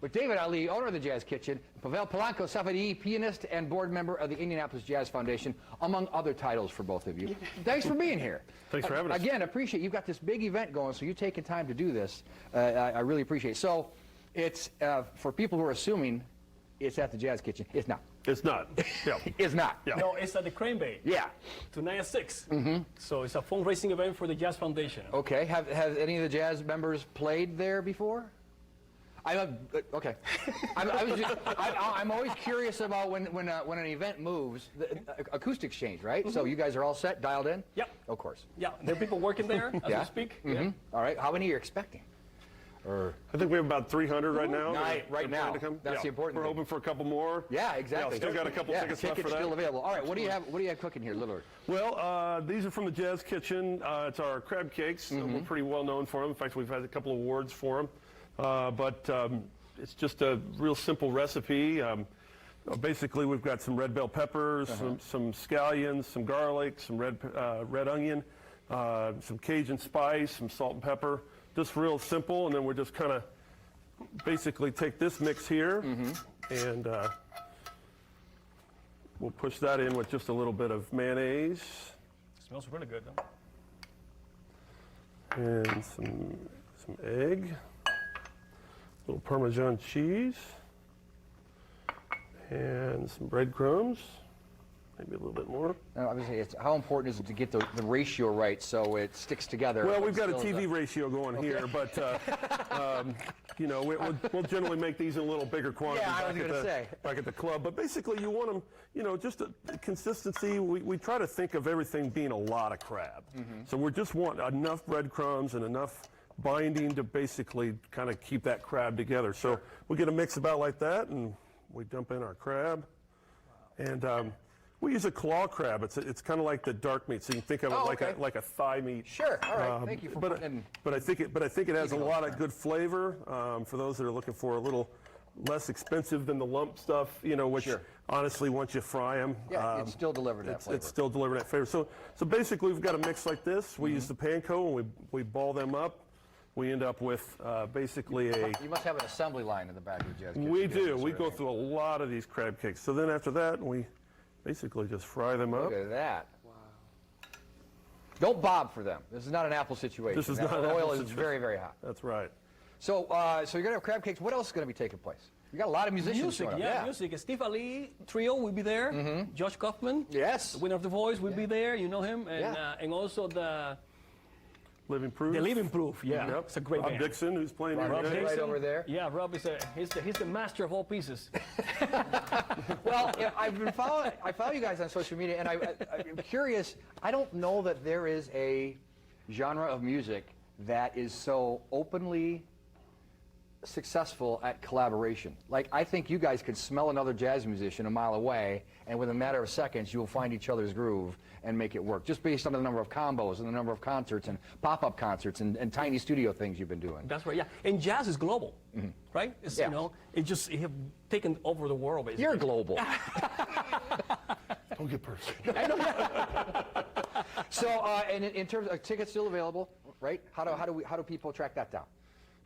With David Ali, owner of the Jazz Kitchen, Pavel Polanco Safadi, pianist and board member of the Indianapolis Jazz Foundation, among other titles for both of you. Thanks for being here. Thanks for having us. Again, appreciate you've got this big event going, so you're taking time to do this. I really appreciate it. So, it's for people who are assuming it's at the Jazz Kitchen. It's not. It's not. Yeah. It's not. Yeah. No, it's at the Crane Bay. Yeah. Tonight at 6. So it's a fundraising event for the Jazz Foundation. Okay. Have any of the Jazz members played there before? Okay. I'm always curious about when an event moves, the acoustics change, right? So you guys are all set, dialed in? Yep. Of course. Yeah, there are people working there as Yeah. we speak. Yeah. All right. How many are you expecting? Or I think we have about 300 right now. Right now. To come. That's the important We're thing. hoping for a couple more. Yeah, exactly. Yeah, still got a couple tickets left for that. Still available. All right. What do you have cooking here, Lillard? Well, these are from the Jazz Kitchen. It's our crab cakes. We're pretty well known for them. In fact, we've had a couple of awards for them. It's just a real simple recipe. Basically, we've got some red bell peppers, some scallions, some garlic, some red onion, some Cajun spice, some salt and pepper. Just real simple, and then we're just kind of basically take this mix here, and we'll push that in with just a little bit of mayonnaise. Smells really good, though. And some egg, a little Parmesan cheese, and some breadcrumbs, maybe a little bit more. Obviously, how important is it to get the ratio right so it sticks together? Well, we've got a TV ratio going here, but you know, we'll generally make these in a little bigger quantity back at the club. But basically, you want them, you know, just a consistency. We try to think of everything being a lot of crab. So we just want enough breadcrumbs and enough binding to basically kind of keep that crab together. So we get a mix about like that, and we dump in our crab. And we use a claw crab. It's kind of like the dark meat, so you can think of it like a thigh meat. Sure. All right. Thank you for putting in. But I think it has a lot of good flavor for those that are looking for a little less expensive than the lump stuff, you know, which honestly, once you fry them, it's still delivered that flavor. It's still delivering that flavor. So basically, we've got a mix like this. We use the panko, and we ball them up. We end up with basically a... You must have an assembly line in the back of the Jazz Kitchen. We do. We go through a lot of these crab cakes. So then after that, we basically just fry them up. Look at that. Wow. Don't bob for them. This is not an apple situation. This is not an oil apple is situation. very, very hot. That's right. So you're going to have crab cakes. What else is going to be taking place? You got a lot of musicians showing up. Music. Steve Ali Trio will be there. Josh Kaufman, yes, the winner of The Voice, will be there. You know him. And also the Living Proof. The Living Proof, Yep. It's a great Rob band. Dixon, who's playing here Rob today. Dixon, right over there. Yeah, Rob is he's the master of all pieces. Well, I follow you guys on social media, and I'm curious. I don't know that there is a genre of music that is so openly successful at collaboration. Like, I think you guys could smell another jazz musician a mile away, and within a matter of seconds, you will find each other's groove and make it work, just based on the number of combos and the number of concerts and pop-up concerts and tiny studio things you've been doing. That's right, yeah. And jazz is global, right? It's, you know, it have taken over the world, basically. You're global. Don't get personal. So, and in terms of tickets still available, right? How do people track that down?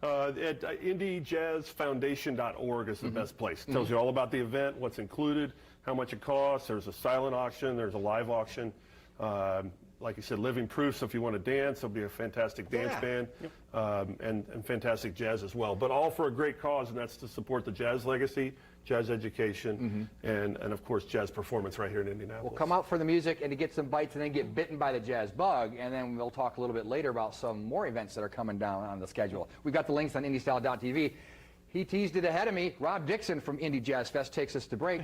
At IndieJazzFoundation.org is the best place. It tells you all about the event, what's included, how much it costs. There's a silent auction. There's a live auction. Like you said, Living Proof, so if you want to dance, there'll be a fantastic dance band and fantastic jazz as well. But all for a great cause, and that's to support the jazz legacy, jazz education, and of course, jazz performance right here in Indianapolis. We'll come out for the music and to get some bites and then get bitten by the jazz bug, and then we'll talk a little bit later about some more events that are coming down on the schedule. We've got the links on IndieStyle.tv. He teased it ahead of me. Rob Dixon from Indie Jazz Fest takes us to break.